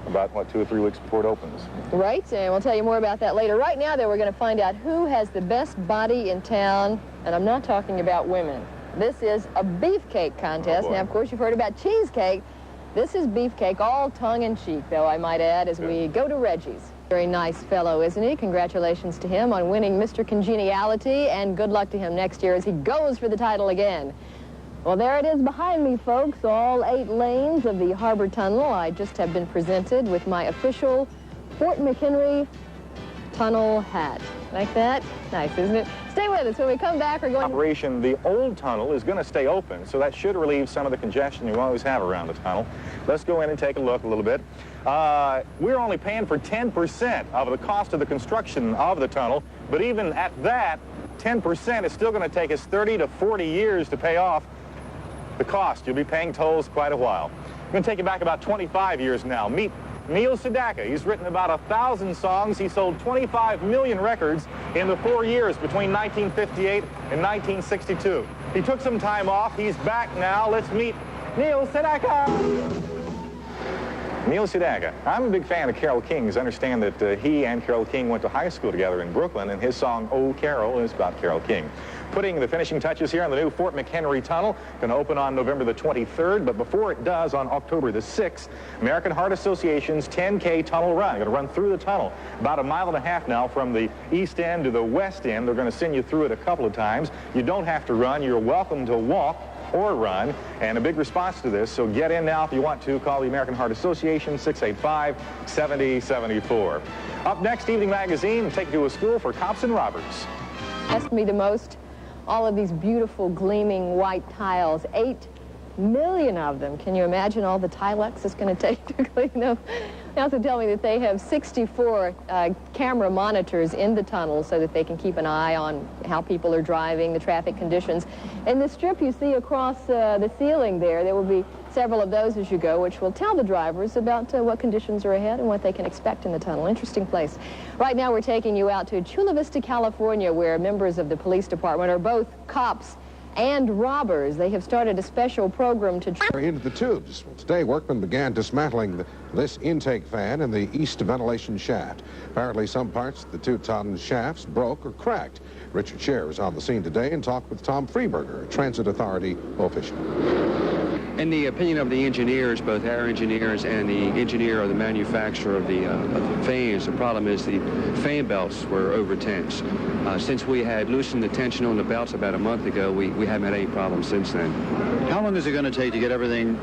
about, what, 2 or 3 weeks before it opens. Right, and we'll tell you more about that later. Right now, though, we're going to find out who has the best body in town, and I'm not talking about women. This is a beefcake contest. Now, of course, you've heard about cheesecake. This is beefcake, all tongue-in-cheek, though, I might add, as we go to Reggie's. Very nice fellow, isn't he? Congratulations to him on winning Mr. Congeniality, and good luck to him next year as he goes for the title again. Well, there it is behind me, folks, all 8 lanes of the Harbor Tunnel. I just have been presented with my official Fort McHenry Tunnel hat. Like that? Nice, isn't it? Stay with us. When we come back, we're going Operation, the old tunnel is going to stay open, so that should relieve some of the congestion you always have around the tunnel. Let's go in and take a look a little bit. We're only paying for 10% of the cost of the construction of the tunnel, but even at that, 10% is still going to take us 30 to 40 years to pay off the cost. You'll be paying tolls quite a while. I'm going to take you back about 25 years now. Meet Neil Sedaka. He's written about 1,000 songs. He sold 25 million records in the 4 years between 1958 and 1962. He took some time off. He's back now. Let's meet Neil Sedaka. Neil Sedaka. I'm a big fan of Carole King's. I understand that he and Carole King went to high school together in Brooklyn, and his song, Oh, Carol, is about Carole King. Putting the finishing touches here on the new Fort McHenry Tunnel. Going to open on November the 23rd, but before it does, on October the 6th, American Heart Association's 10K tunnel run. Going to run through the tunnel about 1.5 miles now from the east end to the west end. They're going to send you through it a couple of times. You don't have to run. You're welcome to walk or run, and a big response to this, so get in now if you want to. Call the American Heart Association, 685-7074. Up next, Evening Magazine, take you to a school for cops and robbers. Asked me the most, all of these beautiful gleaming white tiles, 8 million of them. Can you imagine all the Tilex it's going to take to clean them? They also tell me that they have 64 camera monitors in the tunnel so that they can keep an eye on how people are driving, the traffic conditions. And the strip you see across the ceiling there will be several of those as you go, which will tell the drivers about what conditions are ahead and what they can expect in the tunnel. Interesting place. Right now we're taking you out to Chula Vista, California, where members of the police department are both cops and robbers. They have started a special program to into the tubes. Today, workmen began dismantling this intake fan in the east ventilation shaft. Apparently, some parts of the 2-ton shafts broke or cracked. Richard Scher was on the scene today and talked with Tom Freeberger, a transit authority official. In the opinion of the engineers, both our engineers and the engineer or the manufacturer of the fans, the problem is the fan belts were over tense. Since we had loosened the tension on the belts about a month ago, we haven't had any problems since then. How long is it going to take to get everything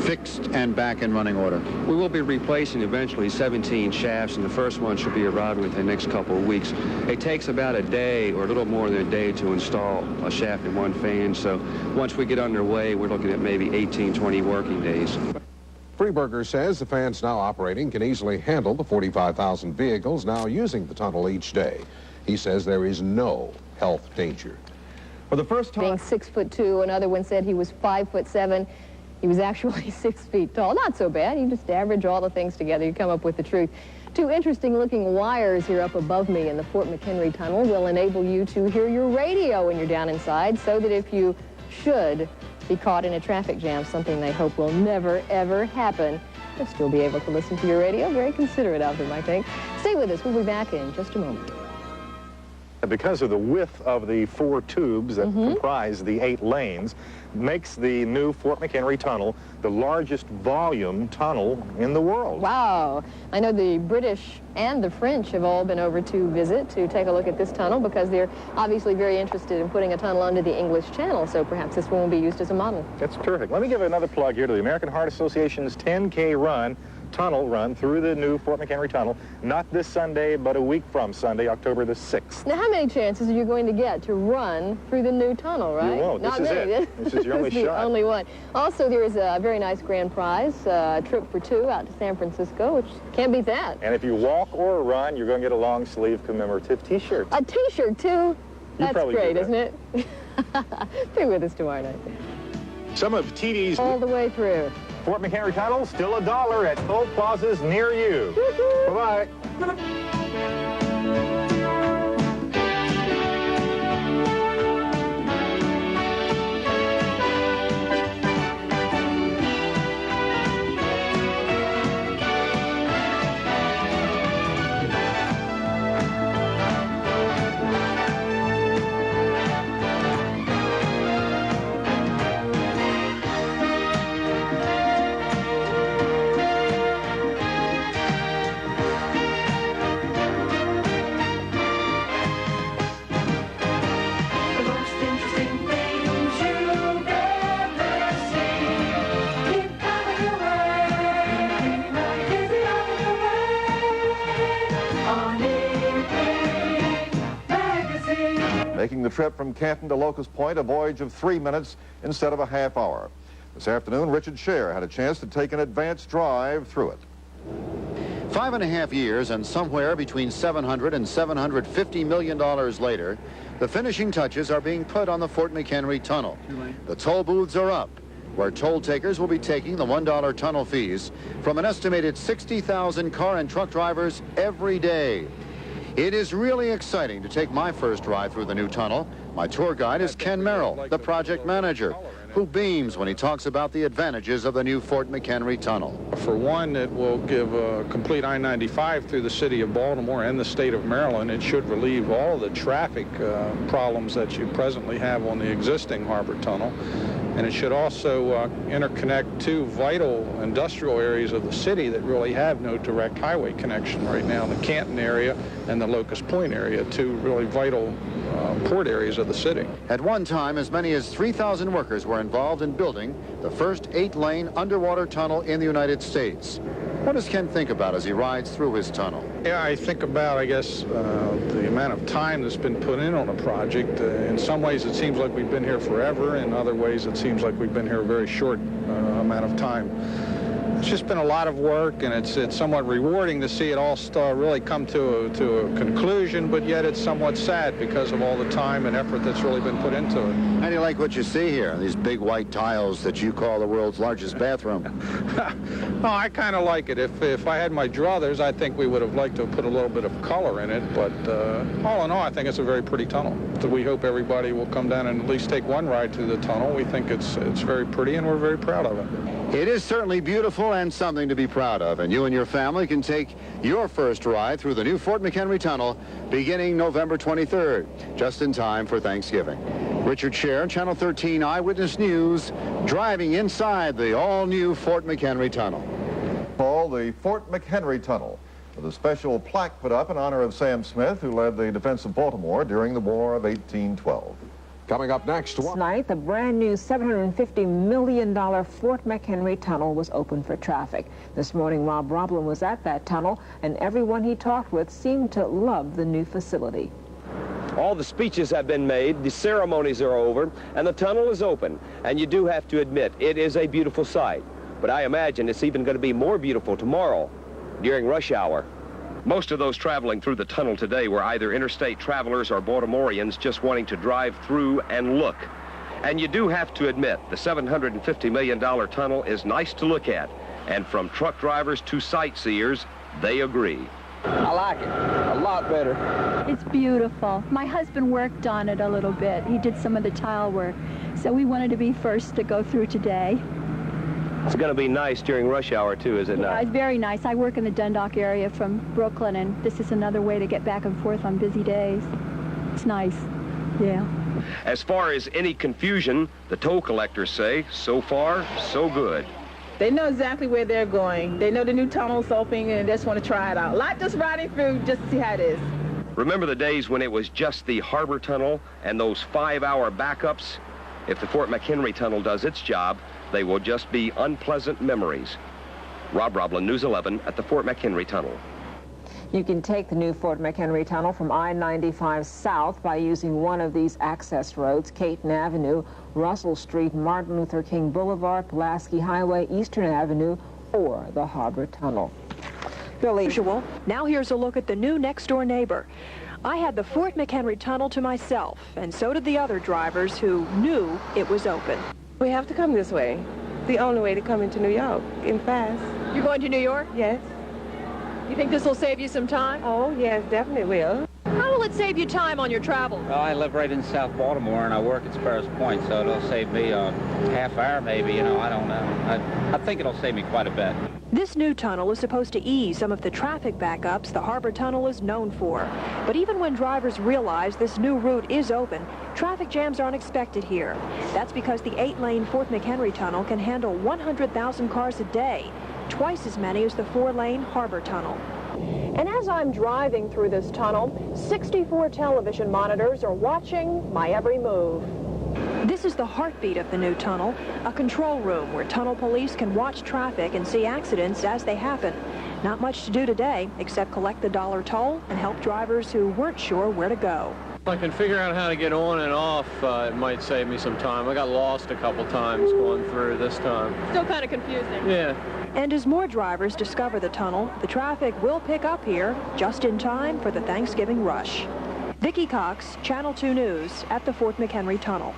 fixed and back in running order? We will be replacing eventually 17 shafts, and the first one should be arriving within the next couple of weeks. It takes about a day or a little more than a day to install a shaft in one fan, so once we get underway, we're looking at maybe 18, 20 working days. Freeberger says the fans now operating can easily handle the 45,000 vehicles now using the tunnel each day. He says there is no health danger. For the first time... Being 6'2", another one said he was 5'7". He was actually 6 feet tall. Not so bad. You just average all the things together, you come up with the truth. 2 interesting-looking wires here up above me in the Fort McHenry Tunnel will enable you to hear your radio when you're down inside, so that if you should be caught in a traffic jam, something they hope will never, ever happen, you'll still be able to listen to your radio. Very considerate of them, I think. Stay with us. We'll be back in just a moment. Because of the width of the 4 tubes that comprise the 8 lanes, makes the new Fort McHenry Tunnel the largest volume tunnel in the world. Wow. I know the British and the French have all been over to visit to take a look at this tunnel because they're obviously very interested in putting a tunnel under the English Channel, so perhaps this one will be used as a model. That's terrific. Let me give another plug here to the American Heart Association's 10K tunnel run through the new Fort McHenry Tunnel, not this Sunday, but a week from Sunday, October the 6th. Now, how many chances are you going to get to run through the new tunnel, right? You won't. Not this many. Is it. This is your only the shot. Only one. Also, there is a very nice grand prize, a trip for 2 out to San Francisco, which can't beat that. And if you walk or run, you're going to get a long sleeve commemorative T-shirt. A T-shirt, too? That's great, isn't it? Be with us tomorrow night. Some of TV's... All the way through. Fort McHenry Tunnel, still $1 at toll plazas near you. Bye-bye. making the trip from Canton to Locust Point a voyage of 3 minutes instead of a half hour. This afternoon, Richard Scher had a chance to take an advanced drive through it. 5.5 years and somewhere between $700 and $750 million later, the finishing touches are being put on the Fort McHenry Tunnel. The toll booths are up, where toll takers will be taking the $1 tunnel fees from an estimated 60,000 car and truck drivers every day. It is really exciting to take my first ride through the new tunnel. My tour guide is Ken Merrill, the project manager, who beams when he talks about the advantages of the new Fort McHenry Tunnel. For one, it will give a complete I-95 through the city of Baltimore and the state of Maryland. It should relieve all the traffic problems that you presently have on the existing harbor tunnel. And it should also interconnect two vital industrial areas of the city that really have no direct highway connection right now, the Canton area and the Locust Point area, two really vital port areas of the city. At one time, as many as 3,000 workers were involved in building the first 8-lane underwater tunnel in the United States. What does Ken think about as he rides through his tunnel? Yeah, I think about, I guess, the amount of time that's been put in on a project. In some ways, it seems like we've been here forever. In other ways, it seems like we've been here a very short amount of time. It's just been a lot of work, and it's somewhat rewarding to see it all really come to a conclusion, but yet it's somewhat sad because of all the time and effort that's really been put into it. How do you like what you see here, these big white tiles that you call the world's largest bathroom? No, I kind of like it. If I had my druthers, I think we would have liked to have put a little bit of color in it, but all in all, I think it's a very pretty tunnel. So we hope everybody will come down and at least take one ride through the tunnel. We think it's very pretty, and we're very proud of it. It is certainly beautiful and something to be proud of, and you and your family can take your first ride through the new Fort McHenry Tunnel beginning November 23rd, just in time for Thanksgiving. Richard Scher, Channel 13 Eyewitness News, driving inside the all-new Fort McHenry Tunnel. Called the Fort McHenry Tunnel, with a special plaque put up in honor of Sam Smith, who led the defense of Baltimore during the War of 1812. Coming up next, Tonight, the brand new $750 million Fort McHenry Tunnel was open for traffic. This morning, Rob Roblin was at that tunnel, and everyone he talked with seemed to love the new facility. All the speeches have been made, the ceremonies are over, and the tunnel is open. And you do have to admit, it is a beautiful sight. But I imagine it's even going to be more beautiful tomorrow during rush hour. Most of those traveling through the tunnel today were either interstate travelers or Baltimoreans just wanting to drive through and look. And you do have to admit, the $750 million tunnel is nice to look at. And from truck drivers to sightseers, they agree. I like it a lot better. It's beautiful. My husband worked on it a little bit. He did some of the tile work. So we wanted to be first to go through today. It's going to be nice during rush hour, too, is it not? Yeah, it's very nice. I work in the Dundalk area from Brooklyn, and this is another way to get back and forth on busy days. It's nice, yeah. As far as any confusion, the toll collectors say, so far, so good. They know exactly where they're going. They know the new tunnel's opening, and they just want to try it out. Not just riding through just to see how it is. Remember the days when it was just the harbor tunnel and those 5-hour backups? If the Fort McHenry Tunnel does its job, they will just be unpleasant memories. Rob Roblin, News 11 at the Fort McHenry Tunnel. You can take the new Fort McHenry Tunnel from I-95 south by using one of these access roads: Caton Avenue, Russell Street, Martin Luther King Boulevard, Pulaski Highway, Eastern Avenue, or the Harbor Tunnel. Billy. Usual. Now here's a look at the new next-door neighbor. I had the Fort McHenry Tunnel to myself, and so did the other drivers who knew it was open. We have to come this way. The only way to come into New York, in fast. You're going to New York? Yes. You think this will save you some time? Oh, yes, definitely will. How will it save you time on your travels? Well, I live right in South Baltimore, and I work at Sparrows Point, so it'll save me a half hour maybe, you know, I don't know. I think it'll save me quite a bit. This new tunnel is supposed to ease some of the traffic backups the Harbor Tunnel is known for. But even when drivers realize this new route is open, traffic jams aren't expected here. That's because the 8-lane Fort McHenry Tunnel can handle 100,000 cars a day, twice as many as the 4-lane Harbor Tunnel. And as I'm driving through this tunnel, 64 television monitors are watching my every move. This is the heartbeat of the new tunnel, a control room where tunnel police can watch traffic and see accidents as they happen. Not much to do today except collect the dollar toll and help drivers who weren't sure where to go. I can figure out how to get on and off. It might save me some time. I got lost a couple times going through this time. Still kind of confusing. Yeah. And as more drivers discover the tunnel, the traffic will pick up here just in time for the Thanksgiving rush. Vicki Cox, Channel 2 News at the Fort McHenry Tunnel.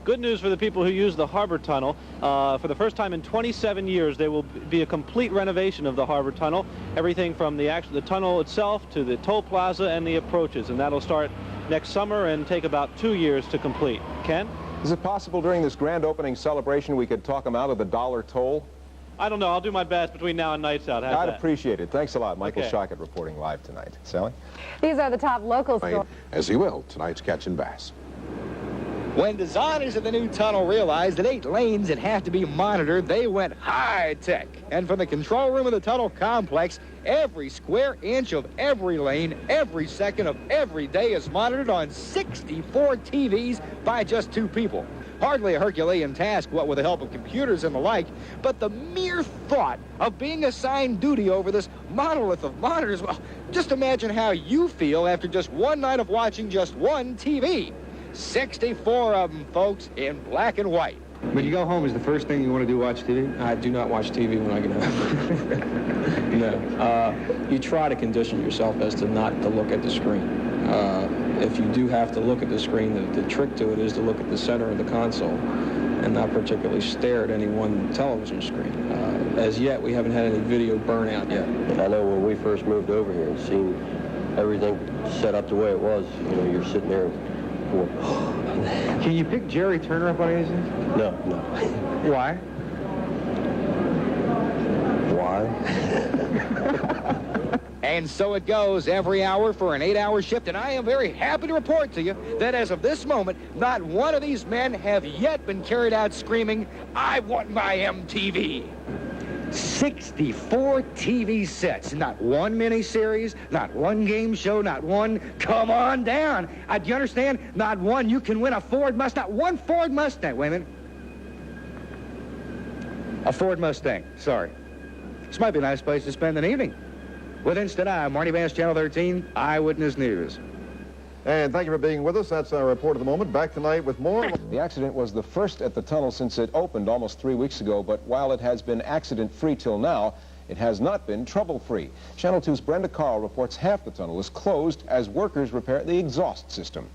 Good news for the people who use the harbor tunnel. For the first time in 27 years, there will be a complete renovation of the harbor tunnel. Everything from the tunnel itself to the toll plaza and the approaches. And that'll start next summer and take about 2 years to complete. Ken? Is it possible during this grand opening celebration we could talk them out of the $1 toll? I don't know. I'll do my best between now and Nights Out. I'd appreciate it. Thanks a lot. Michael Shockett reporting live tonight. Sally? These are the top local stories. As he will, tonight's Catchin' Bass. When designers of the new tunnel realized that 8 lanes would have to be monitored, they went high-tech. And from the control room of the tunnel complex, every square inch of every lane, every second of every day is monitored on 64 TVs by just 2 people. Hardly a Herculean task, what with the help of computers and the like, but the mere thought of being assigned duty over this monolith of monitors, well, just imagine how you feel after just one night of watching just one TV. 64 of them, folks, in black and white. When you go home, is the first thing you want to do watch TV? I do not watch TV when I get home. No. You try to condition yourself as to not to look at the screen. If you do have to look at the screen, the trick to it is to look at the center of the console and not particularly stare at any one television screen. As yet, we haven't had any video burnout yet. I know when we first moved over here and seen everything set up the way it was, you know, you're sitting there. Can you pick Jerry Turner up on anything? No. Why? Why? And so it goes every hour for an 8-hour shift, and I am very happy to report to you that as of this moment, not one of these men have yet been carried out screaming, "I want my MTV." 64 TV sets, not one miniseries, not one game show, not one come on down. Do you understand? Not one. You can win a Ford Mustang, not one Ford Mustang. Wait a minute. A Ford Mustang, sorry. This might be a nice place to spend an evening. With Instant Eye, Marty Vance, Channel 13, Eyewitness News. And thank you for being with us. That's our report of the moment. Back tonight with more. The accident was the first at the tunnel since it opened almost 3 weeks ago, but while it has been accident-free till now, it has not been trouble-free. Channel 2's Brenda Carl reports half the tunnel is closed as workers repair the exhaust system.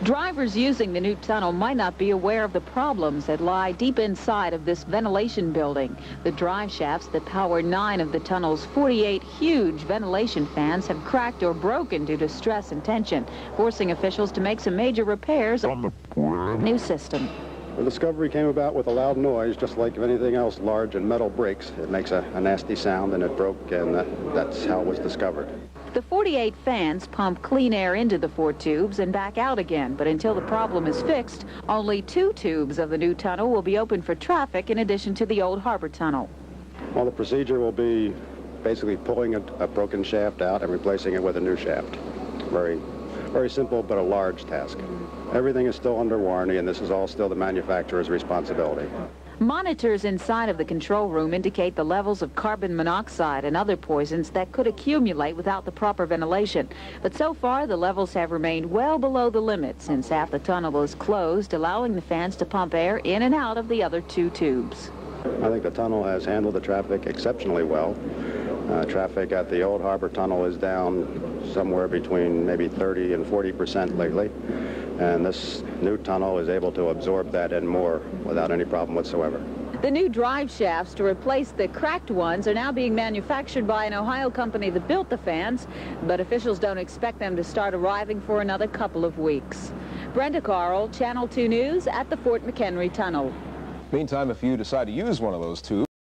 Drivers using the new tunnel might not be aware of the problems that lie deep inside of this ventilation building. The drive shafts that power 9 of the tunnel's 48 huge ventilation fans have cracked or broken due to stress and tension, forcing officials to make some major repairs on the new system. The discovery came about with a loud noise, just like if anything else large and metal breaks. It makes a nasty sound, and it broke, and that's how it was discovered. The 48 fans pump clean air into the 4 tubes and back out again, but until the problem is fixed, only 2 tubes of the new tunnel will be open for traffic in addition to the old harbor tunnel. Well, the procedure will be basically pulling a broken shaft out and replacing it with a new shaft. Very, very simple, but a large task. Everything is still under warranty, and this is all still the manufacturer's responsibility. Monitors inside of the control room indicate the levels of carbon monoxide and other poisons that could accumulate without the proper ventilation. But so far, the levels have remained well below the limit since half the tunnel is closed, allowing the fans to pump air in and out of the other 2 tubes. I think the tunnel has handled the traffic exceptionally well. Traffic at the old harbor tunnel is down somewhere between maybe 30 and 40% lately. And this new tunnel is able to absorb that and more without any problem whatsoever. The new drive shafts to replace the cracked ones are now being manufactured by an Ohio company that built the fans, but officials don't expect them to start arriving for another couple of weeks. Brenda Carl, Channel 2 News at the Fort McHenry Tunnel. Meantime, if you decide to use one of those tubes,